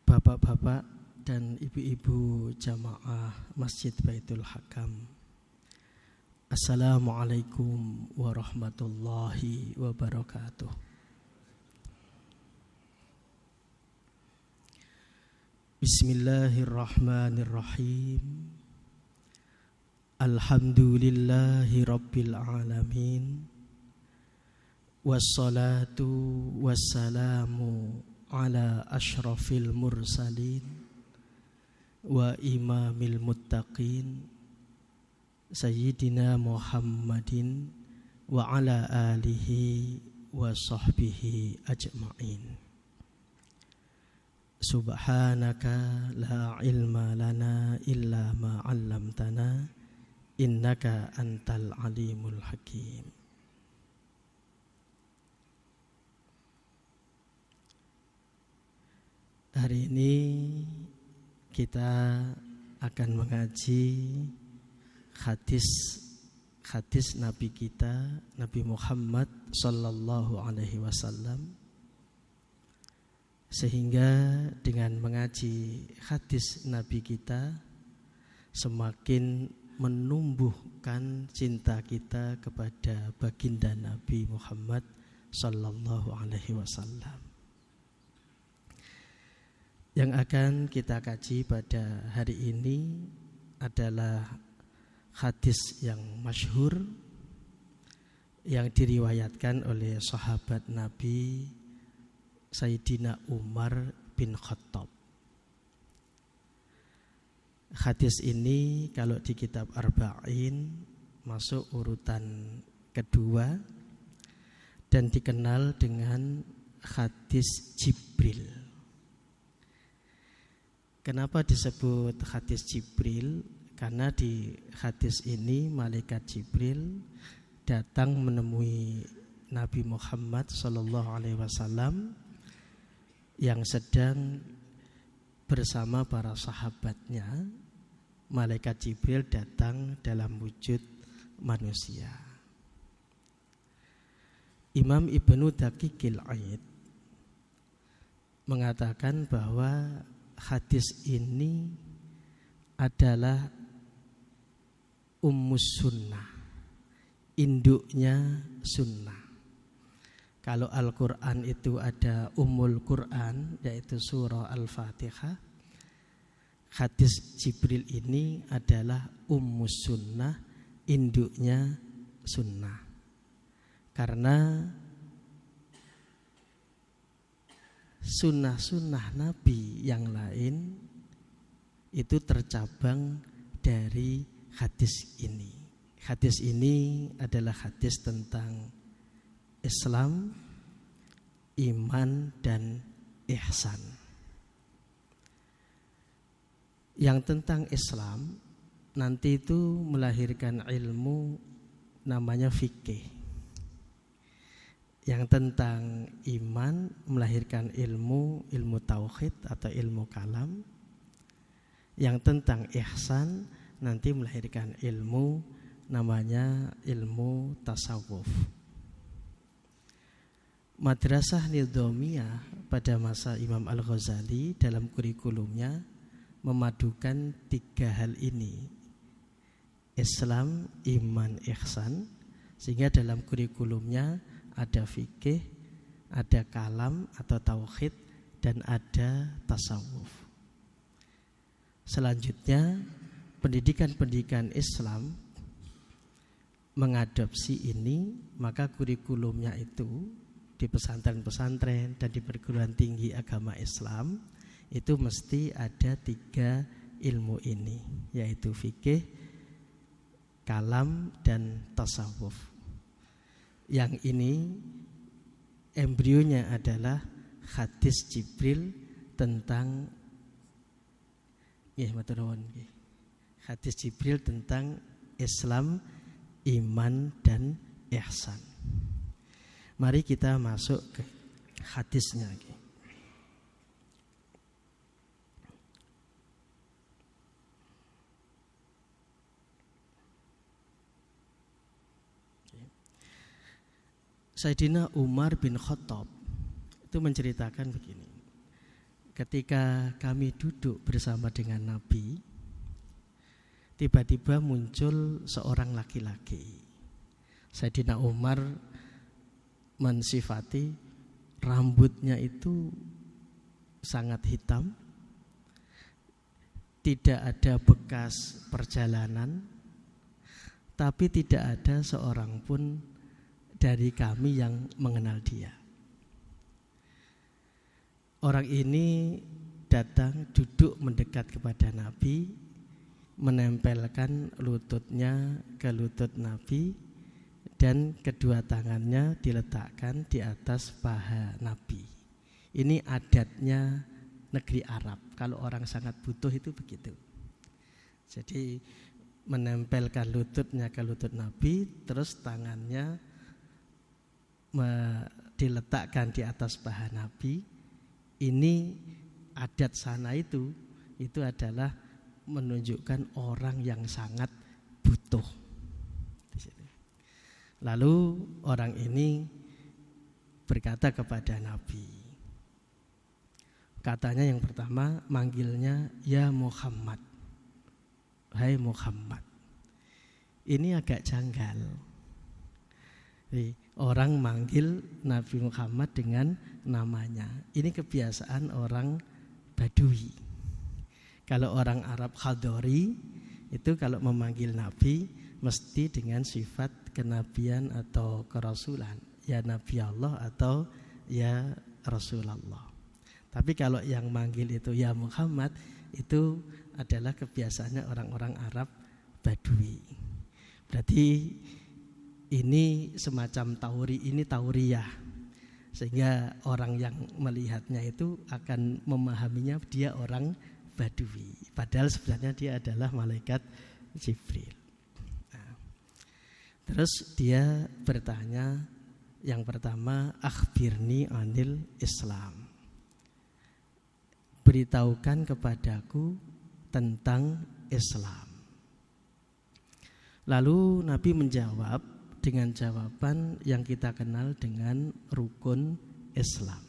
bapak-bapak dan ibu-ibu jamaah Masjid Baitul Hakam. Assalamualaikum warahmatullahi wabarakatuh. Bismillahirrahmanirrahim. Alhamdulillahi rabbil alamin. Wassalatu wassalamu ala ashrafil mursalin wa imamil muttaqin Sayyidina Muhammadin wa ala alihi wa sahbihi ajma'in. Subhanaka la ilma lana illa ma 'allamtana innaka antal alimul hakim. Hari ini kita akan mengaji hadis Nabi kita, Nabi Muhammad sallallahu alaihi wasallam. Sehingga dengan mengaji hadis Nabi kita semakin menumbuhkan cinta kita kepada baginda Nabi Muhammad sallallahu alaihi wasallam. Yang akan kita kaji pada hari ini adalah hadis yang masyhur yang diriwayatkan oleh sahabat Nabi Sayyidina Umar bin Khattab. Hadis ini kalau di kitab Arba'in masuk urutan kedua dan dikenal dengan hadis Jibril. Kenapa disebut hadis Jibril? Karena di hadis ini malaikat Jibril datang menemui Nabi Muhammad sallallahu alaihi wasallam yang sedang bersama para sahabatnya. Malaikat Jibril datang dalam wujud manusia. Imam Ibnu Daqiqil Aid mengatakan bahwa hadis ini adalah ummus sunnah, induknya sunnah. Kalau Al-Quran itu ada ummul Quran, yaitu surah Al-Fatihah, hadis Jibril ini adalah ummus sunnah, induknya sunnah. Karena sunnah-sunnah Nabi yang lain itu tercabang dari hadis ini. Hadis ini adalah hadis tentang Islam, iman, dan ihsan. Yang tentang Islam nanti itu melahirkan ilmu namanya fikih. Yang tentang iman melahirkan ilmu tauhid atau ilmu kalam. Yang tentang ihsan nanti melahirkan ilmu namanya ilmu tasawuf. Madrasah Nidhamiyah pada masa Imam Al-Ghazali dalam kurikulumnya memadukan tiga hal ini: Islam, iman, ihsan. Sehingga dalam kurikulumnya ada fikih, ada kalam atau tauhid, dan ada tasawuf. Selanjutnya, pendidikan-pendidikan Islam mengadopsi ini, maka kurikulumnya itu di pesantren-pesantren dan di perguruan tinggi agama Islam itu mesti ada tiga ilmu ini, yaitu fikih, kalam, dan tasawuf. Yang ini embrionya adalah hadis Jibril tentang hadis Jibril tentang Islam, iman, dan ihsan. Mari kita masuk ke hadisnya. Sayyidina Umar bin Khattab itu menceritakan begini. ketika kami duduk bersama dengan Nabi, tiba-tiba muncul seorang laki-laki. Sayyidina Umar mensifati rambutnya itu sangat hitam, tidak ada bekas perjalanan, tapi tidak ada seorang pun dari kami yang mengenal dia. Orang ini datang duduk mendekat kepada Nabi, menempelkan lututnya ke lutut Nabi, dan kedua tangannya diletakkan di atas paha Nabi. Ini adatnya negeri Arab. Kalau orang sangat butuh itu begitu. Jadi menempelkan lututnya ke lutut Nabi, terus tangannya diletakkan di atas paha Nabi. Ini adat sana itu adalah menunjukkan orang yang sangat butuh. Lalu orang ini berkata kepada Nabi. Katanya yang pertama, manggilnya ya Muhammad. Hai Muhammad. Ini agak janggal. Orang manggil Nabi Muhammad dengan namanya. Ini kebiasaan orang Badui. Kalau orang Arab Khadori itu kalau memanggil Nabi mesti dengan sifat kenabian atau kerasulan, ya Nabi Allah atau ya Rasulullah. Tapi kalau yang manggil itu ya Muhammad, itu adalah kebiasaannya orang-orang Arab Badui. Berarti ini semacam tauriyah, sehingga orang yang melihatnya itu akan memahaminya dia orang Badui, padahal sebenarnya dia adalah malaikat Jibril. Nah, terus dia bertanya yang pertama, akhbirni anil Islam, beritahukan kepadaku tentang Islam. Lalu Nabi menjawab dengan jawaban yang kita kenal dengan rukun Islam,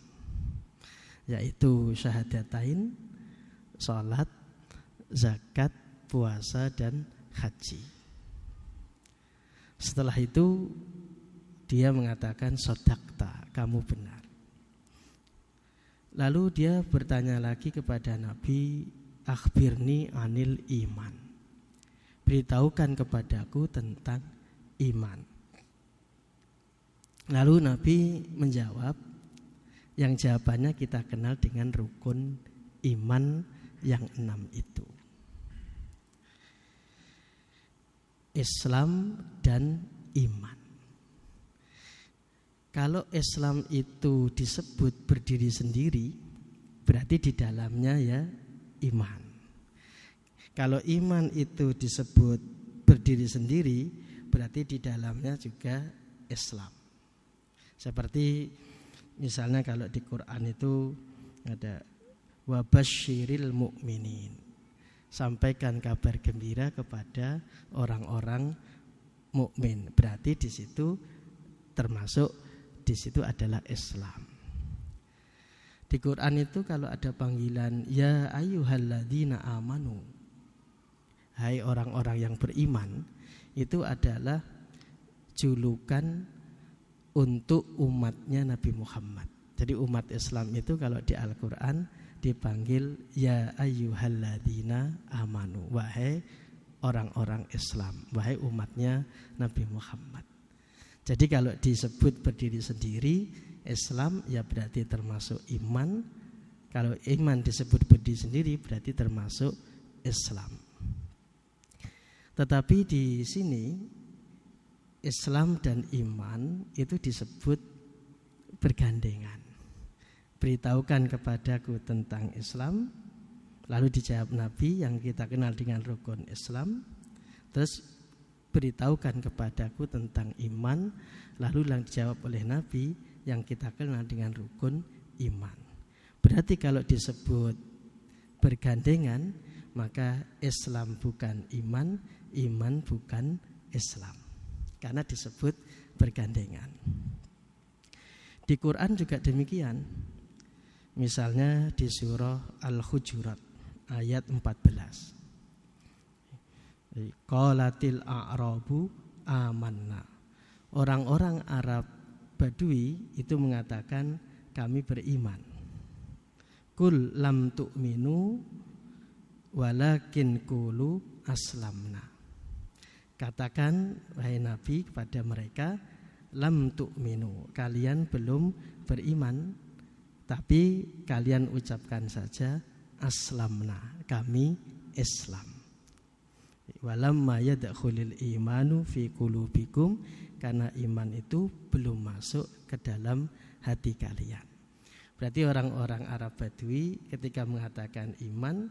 yaitu syahadatain, salat, zakat, puasa, dan haji. Setelah itu dia mengatakan sodakta, kamu benar. Lalu dia bertanya lagi kepada Nabi, akhbirni anil iman, beritahukan kepadaku tentang iman. Lalu Nabi menjawab yang jawabannya kita kenal dengan rukun iman yang 6 itu. Islam dan iman. Kalau Islam itu disebut berdiri sendiri, berarti di dalamnya ya iman. Kalau iman itu disebut berdiri sendiri, berarti di dalamnya juga Islam. Seperti misalnya kalau di Quran itu ada wabasyiril mu'minin, sampaikan kabar gembira kepada orang-orang mukmin. Berarti di situ termasuk, di situ adalah Islam. Di Quran itu kalau ada panggilan ya ayyuhalladzina amanu, hai orang-orang yang beriman, itu adalah julukan untuk umatnya Nabi Muhammad. Jadi umat Islam itu kalau di Al-Quran dipanggil ya ayyuhalladzina amanu, wahai orang-orang Islam, wahai umatnya Nabi Muhammad. Jadi kalau disebut berdiri sendiri Islam, ya berarti termasuk iman. Kalau iman disebut berdiri sendiri berarti termasuk Islam. Tetapi di sini Islam dan iman itu disebut bergandengan. Beritahukan kepadaku tentang Islam, lalu dijawab Nabi yang kita kenal dengan rukun Islam. Terus beritahukan kepadaku tentang iman, lalu yang dijawab oleh Nabi yang kita kenal dengan rukun iman. Berarti kalau disebut bergandengan, maka Islam bukan iman, iman bukan Islam, karena disebut bergandengan. Di Quran juga demikian. Misalnya di surah Al-Hujurat ayat 14. Qalatil a'rabu amanna. Orang-orang Arab Badui itu mengatakan kami beriman. Kul lam tu'minu walakin qulu aslamna. Katakan wahai Nabi kepada mereka, lam tu'minu, kalian belum beriman, tapi kalian ucapkan saja aslamna, kami Islam. Walamma yadkhulul imanu fi qulubikum, karena iman itu belum masuk ke dalam hati kalian. Berarti orang-orang Arab Badui ketika mengatakan iman,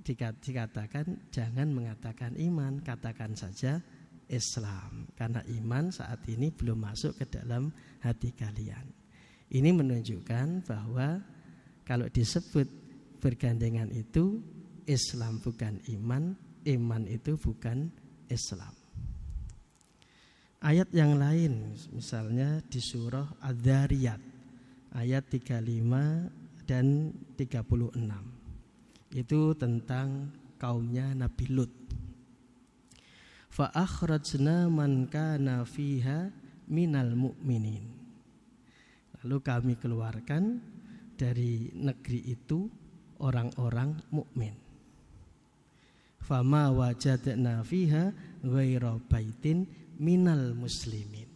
dikatakan jangan mengatakan iman, katakan saja Islam, karena iman saat ini belum masuk ke dalam hati kalian. Ini menunjukkan bahwa kalau disebut bergandengan itu Islam bukan iman, iman itu bukan Islam. Ayat yang lain misalnya di surah Adz-Dzariyat ayat 35 dan 36. Itu tentang kaumnya Nabi Lut. Fa akhrajna man kana fiha minal mu'minin. Lalu kami keluarkan dari negeri itu orang-orang mukmin. Fama wajadna fiha ghaira baitin minal muslimin.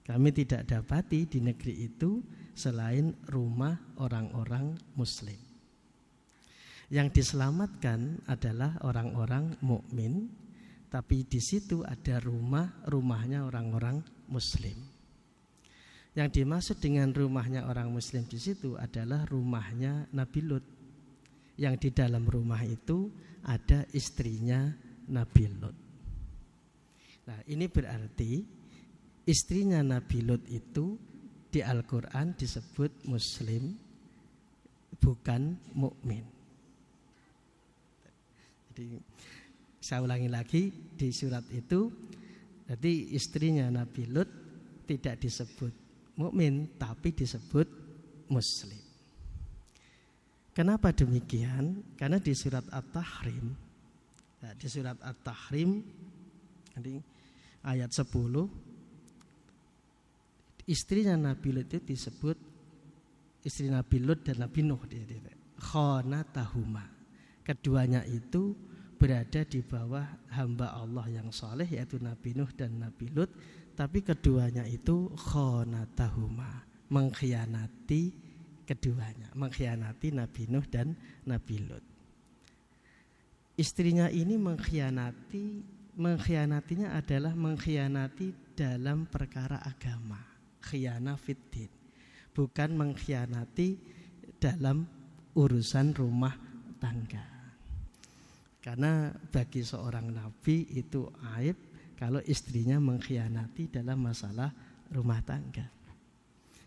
Kami tidak dapati di negeri itu selain rumah orang-orang muslim. Yang diselamatkan adalah orang-orang mukmin, tapi di situ ada rumahnya orang-orang muslim. Yang dimaksud dengan rumahnya orang muslim di situ adalah rumahnya Nabi Lut. Yang di dalam rumah itu ada istrinya Nabi Lut. Nah, ini berarti istrinya Nabi Lut itu di Al-Quran disebut muslim, bukan mukmin. Jadi saya ulangi lagi, di surat itu jadi istrinya Nabi Lut tidak disebut mukmin, tapi disebut muslim. Kenapa demikian? Karena di surat At-Tahrim, di surat At-Tahrim ayat 10, istrinya Nabi Lut itu disebut istri Nabi Lut dan Nabi Nuh, khanatahuma. Keduanya itu berada di bawah hamba Allah yang soleh, yaitu Nabi Nuh dan Nabi Lut, tapi keduanya itu khanatahuma, mengkhianati keduanya, mengkhianati Nabi Nuh dan Nabi Lut. Istrinya ini mengkhianatinya adalah mengkhianati dalam perkara agama, khiyana fiddin, bukan mengkhianati dalam urusan rumah tangga. Karena bagi seorang nabi itu aib kalau istrinya mengkhianati dalam masalah rumah tangga.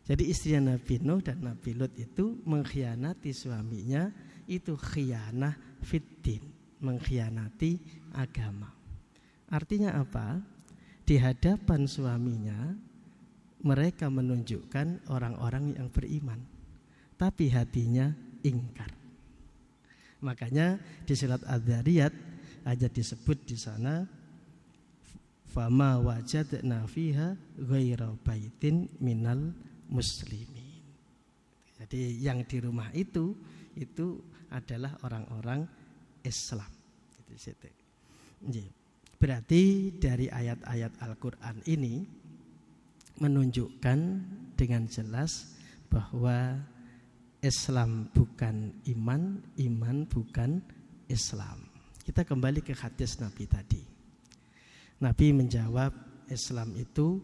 Jadi istrinya Nabi Nuh dan Nabi Lut itu mengkhianati suaminya, itu khiyanah fiddin, mengkhianati agama. Artinya apa? Di hadapan suaminya mereka menunjukkan orang-orang yang beriman, tapi hatinya ingkar. Makanya di surat Adz-Dzariyat aja disebut di sana fama wajadna fiha ghaira baitin minal muslimin. Jadi yang di rumah itu adalah orang-orang Islam. Berarti dari ayat-ayat Al-Quran ini menunjukkan dengan jelas bahwa Islam bukan iman, iman bukan Islam. Kita kembali ke hadis Nabi tadi. Nabi menjawab Islam itu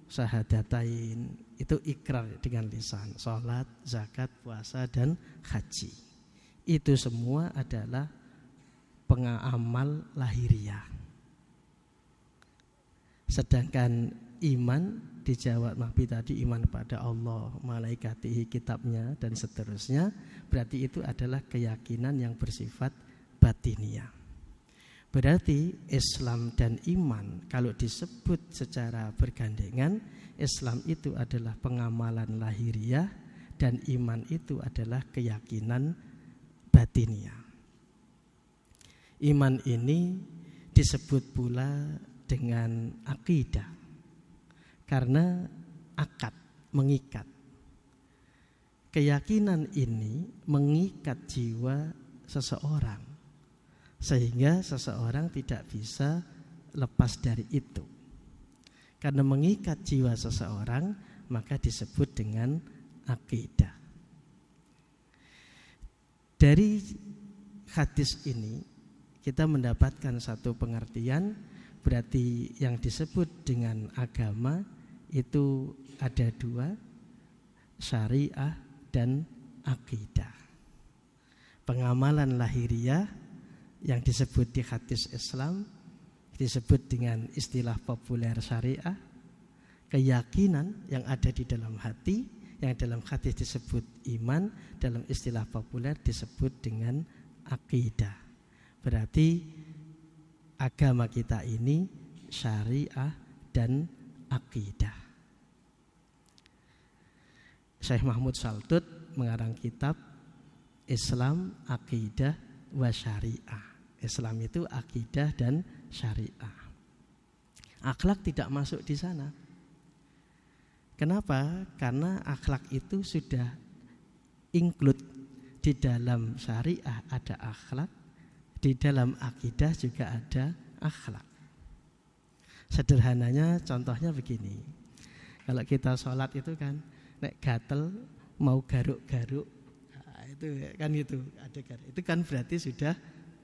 syahadatain, itu ikrar dengan lisan, sholat, zakat, puasa, dan haji. Itu semua adalah pengamal lahiriah. Sedangkan iman dijawab Nabi tadi, iman pada Allah, malaikatihi, kitabnya, dan seterusnya. Berarti itu adalah keyakinan yang bersifat batiniah. Berarti Islam dan iman kalau disebut secara bergandengan, Islam itu adalah pengamalan lahiriah dan iman itu adalah keyakinan batiniah. Iman ini disebut pula dengan akidah karena akad, mengikat. Keyakinan ini mengikat jiwa seseorang sehingga seseorang tidak bisa lepas dari itu. Karena mengikat jiwa seseorang maka disebut dengan akidah. Dari hadis ini kita mendapatkan satu pengertian, berarti yang disebut dengan agama itu ada dua, syariah dan akidah. Pengamalan lahiriah yang disebut di hadis Islam disebut dengan istilah populer syariah. Keyakinan yang ada di dalam hati, yang dalam hadis disebut iman, dalam istilah populer disebut dengan akidah. Berarti agama kita ini syariah dan akidah. Syekh Mahmud Saltut mengarang kitab Islam, Akidah, wa Syariah. Islam itu akidah dan syariah. Akhlak tidak masuk di sana. Kenapa? Karena akhlak itu sudah include di dalam syariah ada akhlak, di dalam akidah juga ada akhlak. Sederhananya contohnya begini. Kalau kita sholat itu kan nek gatel mau garuk-garuk, nah, itu kan itu ada garuk. Itu kan berarti sudah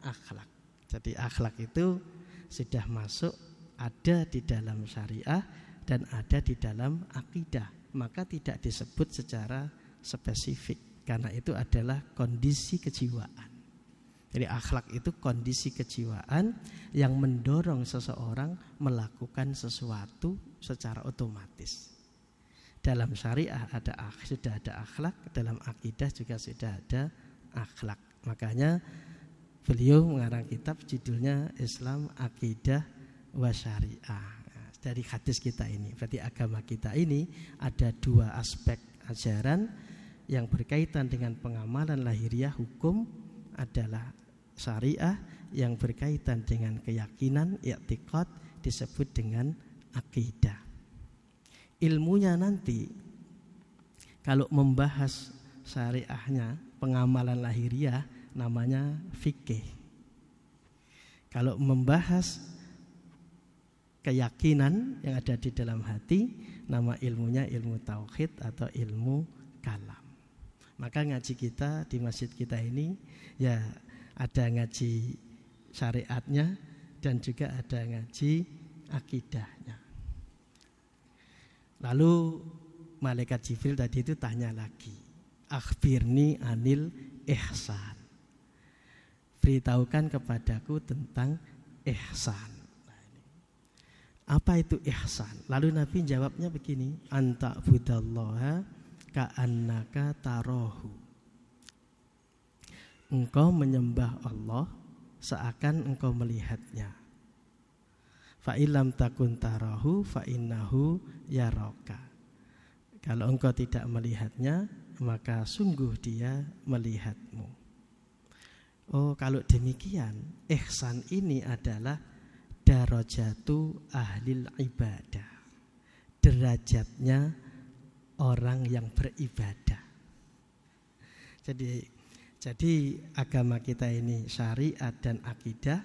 akhlak. Jadi akhlak itu sudah masuk, ada di dalam syariah dan ada di dalam akidah. Maka tidak disebut secara spesifik karena itu adalah kondisi kejiwaan. Jadi akhlak itu kondisi kejiwaan yang mendorong seseorang melakukan sesuatu secara otomatis. Dalam syariah sudah ada akhlak, dalam akidah juga sudah ada akhlak. Makanya beliau mengarang kitab judulnya Islam, Akidah, wa Syariah. Dari hadis kita ini, berarti agama kita ini ada dua aspek ajaran yang berkaitan dengan pengamalan lahiriah hukum adalah syariah, yang berkaitan dengan keyakinan, i'tiqad disebut dengan akidah. Ilmunya nanti kalau membahas syariahnya, pengamalan lahiriah namanya fikih. Kalau membahas keyakinan yang ada di dalam hati, nama ilmunya ilmu tauhid atau ilmu kalam. Maka ngaji kita di masjid kita ini ya ada ngaji syariatnya dan juga ada ngaji akidahnya. Lalu malaikat Jibril tadi itu tanya lagi, akhbirni anil ihsan, beritahukan kepadaku tentang ihsan. Apa itu ihsan? Lalu Nabi jawabnya begini, anta budallaha ka'annaka tarahu. Engkau menyembah Allah seakan engkau melihatnya. Fa illam takun tarahu fa innahu yaraka. Kalau engkau tidak melihatnya, maka sungguh dia melihatmu. Oh, kalau demikian, ihsan ini adalah darajatu ahlil ibadah, derajatnya orang yang beribadah. Jadi agama kita ini syariat dan akidah,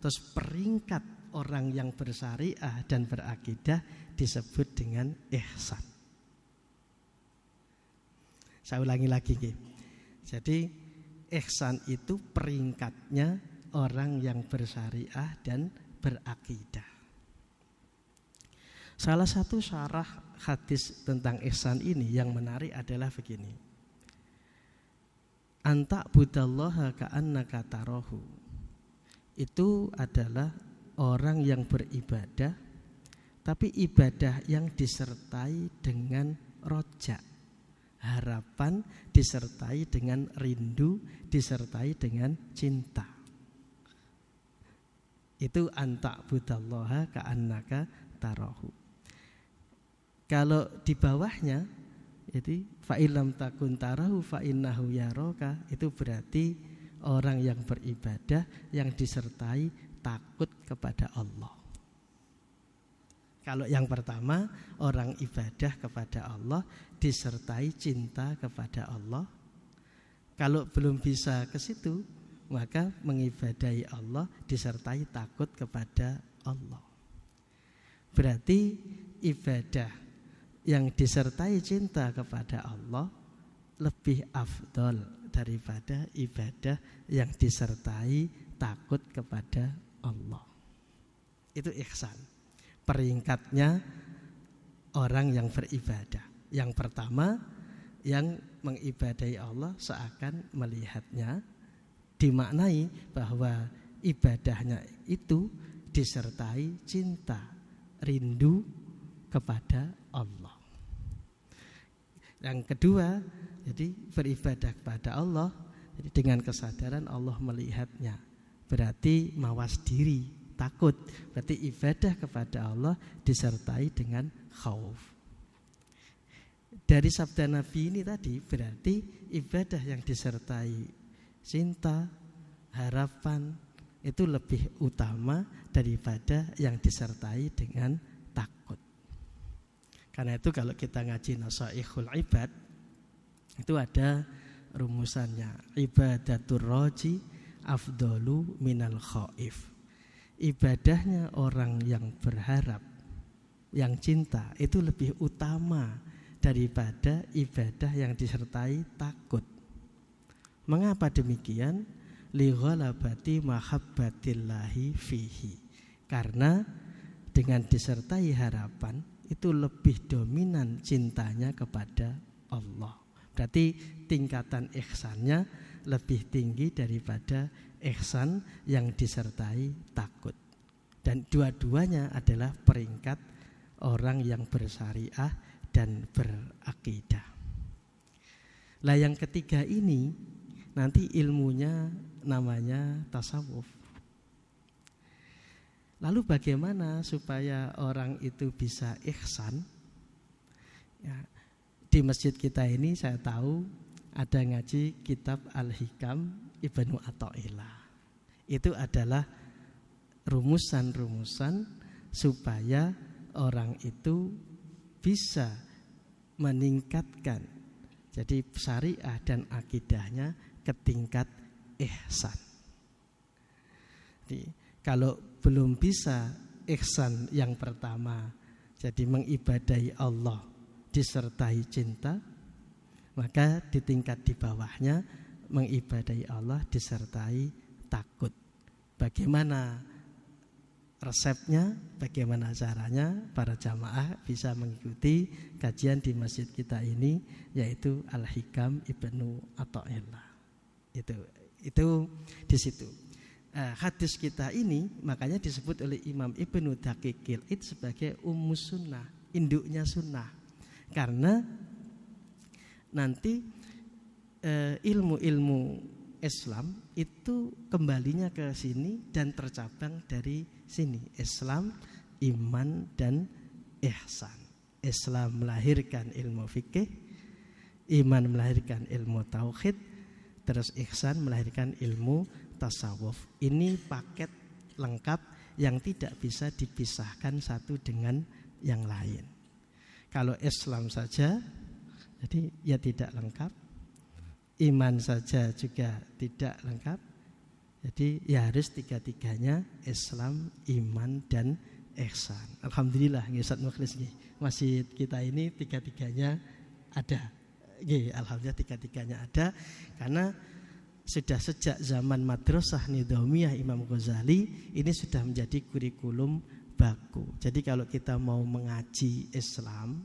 terus peringkat orang yang bersyariah dan berakidah disebut dengan ihsan. Saya ulangi lagi. Jadi ihsan itu peringkatnya orang yang bersyariah dan berakidah. Salah satu syarah hadis tentang ihsan ini yang menarik adalah begini. Anta budallaha ka'annaka tarahu. Itu adalah orang yang beribadah, tapi ibadah yang disertai dengan roja, harapan, disertai dengan rindu, disertai dengan cinta. Itu anta budallaha ka'annaka tarahu. Kalau di bawahnya Jadi fa illam takun tarahu fa innahu yaraka, itu berarti orang yang beribadah yang disertai takut kepada Allah. Kalau yang pertama, orang ibadah kepada Allah disertai cinta kepada Allah. Kalau belum bisa ke situ, maka mengibadahi Allah disertai takut kepada Allah. Berarti ibadah yang disertai cinta kepada Allah lebih afdol daripada ibadah yang disertai takut kepada Allah. Itu ihsan. Peringkatnya orang yang beribadah. Yang pertama, yang mengibadahi Allah seakan melihatnya, dimaknai bahwa ibadahnya itu disertai cinta, rindu kepada Allah. Yang kedua, jadi beribadah kepada Allah jadi dengan kesadaran Allah melihatnya. Berarti mawas diri, takut. Berarti ibadah kepada Allah disertai dengan khauf. Dari sabda Nabi ini tadi berarti ibadah yang disertai cinta, harapan itu lebih utama daripada yang disertai dengan takut. Karena itu kalau kita ngaji Nasaihul Ibad itu ada rumusannya, ibadatur roji afdolu minal khaif. Ibadahnya orang yang berharap, yang cinta itu lebih utama daripada ibadah yang disertai takut. Mengapa demikian? Li ghalabati mahabbatillahi fihi. Karena dengan disertai harapan itu lebih dominan cintanya kepada Allah. Berarti tingkatan ihsannya lebih tinggi daripada ihsan yang disertai takut. Dan dua-duanya adalah peringkat orang yang bersyariah dan berakidah. Lah yang ketiga ini nanti ilmunya namanya tasawuf. Lalu bagaimana supaya orang itu bisa ihsan? Ya, di masjid kita ini saya tahu ada ngaji kitab Al-Hikam Ibnu Athaillah. Itu adalah rumusan-rumusan supaya orang itu bisa meningkatkan jadi syariah dan akidahnya ke tingkat ihsan. Jadi kalau belum bisa ihsan yang pertama, jadi mengibadahi Allah disertai cinta, maka di tingkat di bawahnya mengibadahi Allah disertai takut. Bagaimana resepnya, bagaimana caranya? Para jamaah bisa mengikuti kajian di masjid kita ini, yaitu Al-Hikam Ibnu Athaillah. Itu di situ. Hadis kita ini makanya disebut oleh Imam Ibnu Daqiqil Id sebagai ummus sunnah, induknya sunnah. Karena nanti ilmu-ilmu Islam itu kembalinya ke sini dan tercabang dari sini. Islam, iman, dan ihsan. Islam melahirkan ilmu fikih, iman melahirkan ilmu tauhid, terus ihsan melahirkan ilmu tasawuf. Ini paket lengkap yang tidak bisa dipisahkan satu dengan yang lain. Kalau Islam saja, jadi ya tidak lengkap. Iman saja juga tidak lengkap. Jadi ya harus tiga-tiganya, Islam, iman, dan ihsan. Alhamdulillah Ustaz Mukhlis masjid kita ini tiga-tiganya ada. Alhamdulillah tiga-tiganya ada karena sudah sejak zaman Madrasah Nidhamiyah Imam Ghazali ini sudah menjadi kurikulum baku. Jadi kalau kita mau mengaji Islam,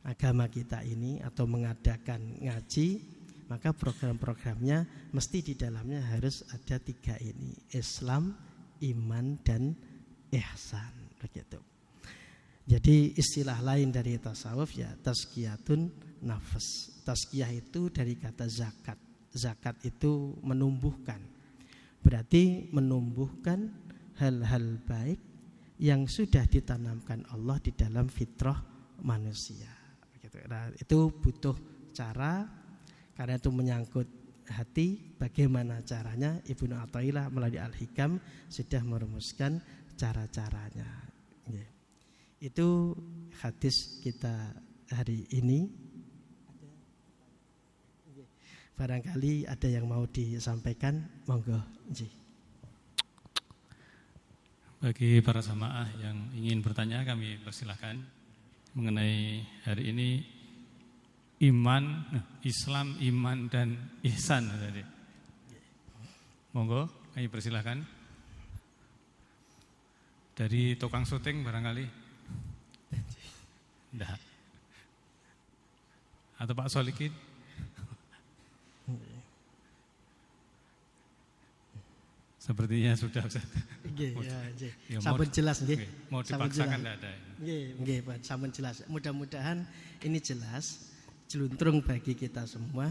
agama kita ini atau mengadakan ngaji, maka program-programnya mesti di dalamnya harus ada tiga ini, Islam, iman, dan ihsan, begitu. Jadi istilah lain dari tasawuf ya tazkiyatun nafs. Tazkiyah itu dari kata zakat. Zakat itu menumbuhkan. Berarti menumbuhkan hal-hal baik yang sudah ditanamkan Allah di dalam fitrah manusia. Nah, itu butuh cara, karena itu menyangkut hati. Bagaimana caranya? Ibnu Athaillah melalui Al-Hikam sudah merumuskan cara-caranya. Itu hadis kita hari ini. Barangkali ada yang mau disampaikan, monggo. Bagi para jamaah yang ingin bertanya, kami persilahkan mengenai hari ini iman, Islam, iman dan ihsan tadi. Monggo, kami persilahkan. Dari tukang syuting barangkali. Enggak. Atau Pak Solikin? Sepertinya sudah. Ya, sampun jelas nggih. Mau dipaksakan enggak ada. Nggih, Pak, sampun jelas. Mudah-mudahan ini jelas, jeluntrung bagi kita semua.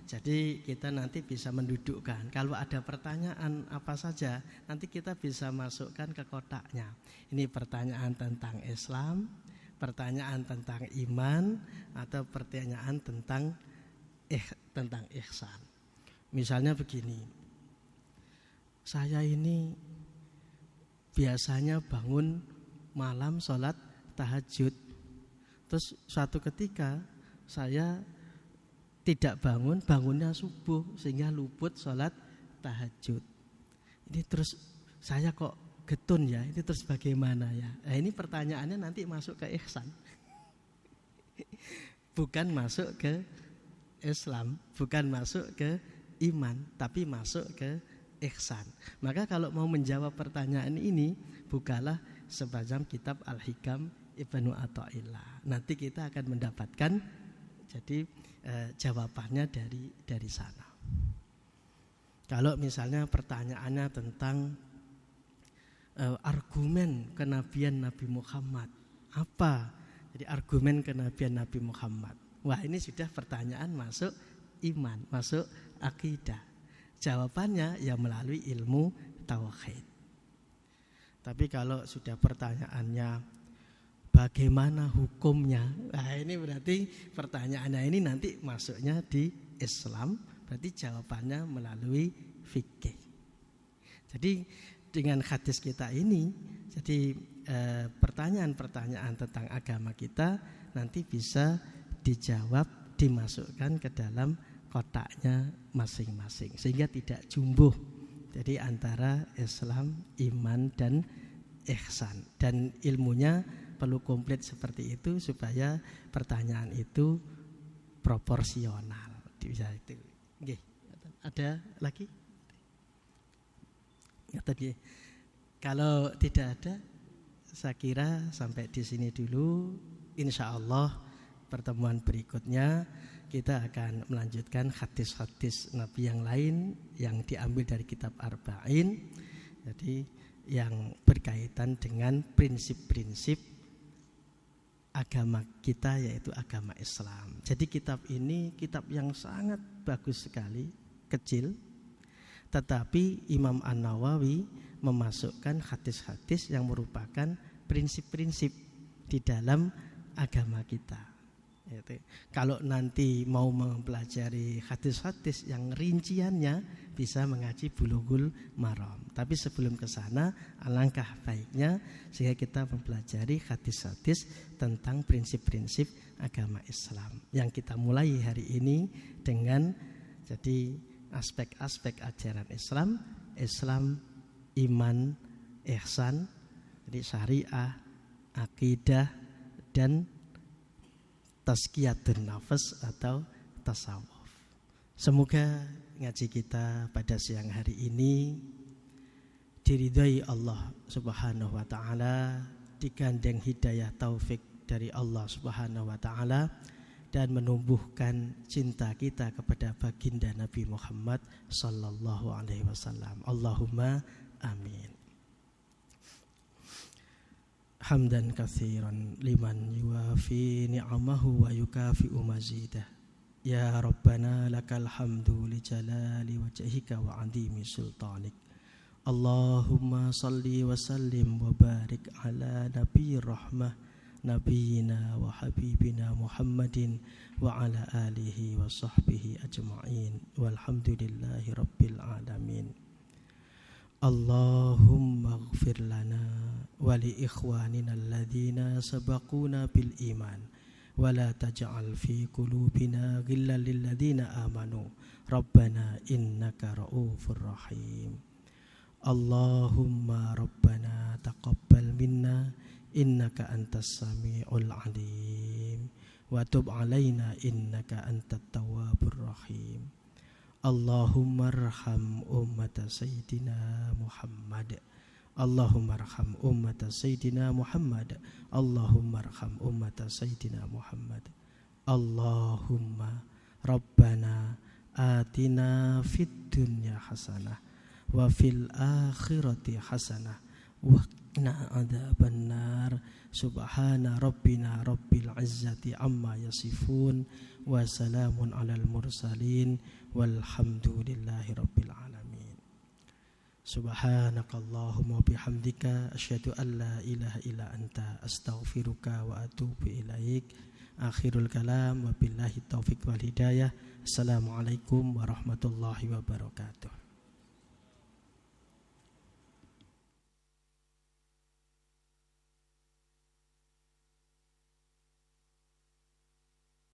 Jadi kita nanti bisa mendudukkan. Kalau ada pertanyaan apa saja, nanti kita bisa masukkan ke kotaknya. Ini pertanyaan tentang Islam, pertanyaan tentang iman, atau pertanyaan tentang ihsan. Misalnya begini. Saya ini biasanya bangun malam sholat tahajud. Terus suatu ketika saya tidak bangunnya subuh sehingga luput sholat tahajud. Ini terus saya kok getun ya, ini terus bagaimana ya? Nah, ini pertanyaannya nanti masuk ke ihsan. Bukan masuk ke Islam, bukan masuk ke iman, tapi masuk ke ihsan. Maka kalau mau menjawab pertanyaan ini, bukalah semacam kitab Al-Hikam Ibnu Athaillah. Nanti kita akan mendapatkan jadi jawabannya dari sana. Kalau misalnya pertanyaannya tentang argumen kenabian Nabi Muhammad, apa? Jadi argumen kenabian Nabi Muhammad. Wah, ini sudah pertanyaan masuk iman, masuk akidah. Jawabannya ya melalui ilmu tauhid. Tapi kalau sudah pertanyaannya bagaimana hukumnya, nah ini berarti pertanyaannya ini nanti masuknya di Islam, berarti jawabannya melalui fikih. Jadi dengan hadis kita ini, jadi pertanyaan-pertanyaan tentang agama kita nanti bisa dijawab, dimasukkan ke dalam kotaknya masing-masing sehingga tidak jumbuh. Jadi antara Islam, iman dan ihsan, dan ilmunya perlu komplit seperti itu supaya pertanyaan itu proporsional. Bisa itu. Oke. Ada lagi? Tadi kalau tidak ada, saya kira sampai di sini dulu. Insya Allah pertemuan berikutnya kita akan melanjutkan hadis-hadis Nabi yang lain yang diambil dari kitab Arba'in. Jadi yang berkaitan dengan prinsip-prinsip agama kita, yaitu agama Islam. Jadi kitab ini kitab yang sangat bagus sekali, kecil, tetapi Imam An-Nawawi memasukkan hadis-hadis yang merupakan prinsip-prinsip di dalam agama kita. Kalau nanti mau mempelajari hadis-hadis yang rinciannya, bisa mengaji Bulughul Maram. Tapi sebelum ke sana, alangkah baiknya sehingga kita mempelajari hadis-hadis tentang prinsip-prinsip agama Islam. Yang kita mulai hari ini dengan jadi aspek-aspek ajaran Islam, Islam, iman, ihsan, jadi syariah, akidah, dan tazkiyatun nafas atau tasawuf. Semoga ngaji kita pada siang hari ini diridhai Allah Subhanahu wa taala, digandeng hidayah taufik dari Allah Subhanahu wa taala, dan menumbuhkan cinta kita kepada baginda Nabi Muhammad sallallahu alaihi wasallam. Allahumma amin. Hamdan katsiran liman yuwafi ni'amahu wa yukafi'u mazidah. Ya Rabbana lakal hamdu li jalali wajhika wa 'azimi sultanik. Allahumma salli wa sallim wa barik ala nabi rahmah nabiyyina wa habibina Muhammadin wa ala alihi wa sahbihi ajma'in walhamdulillahi rabbil alamin. Allahumma ighfir lana wa li ikhwanina alladhina sabaquna bil iman wa la taj'al fi qulubina ghillan lil ladzina amanu rabbana innaka ra'ufur rahim. Allahumma rabbana taqabbal minna innaka antas sami'ul alim wa tub alaina innaka antat tawwabur rahim. Allahumma arham ummata sayyidina Muhammad. Allahumma arham ummata sayyidina Muhammad. Allahumma arham ummata sayyidina Muhammad. Allahumma rabbana atina fid dunya hasanah wa fil akhirati hasanah wa qina adzabannar. Subhana rabbina rabbil izzati amma yasifun wa salamun alal mursalin walhamdulillahi rabbil alamin. Subhanakallahumma bihamdika asyhadu an la ilaha illa anta astaghfiruka wa atubu ilaik. Akhirul kalam wa billahi taufiq wal hidayah. Assalamualaikum warahmatullahi wabarakatuh.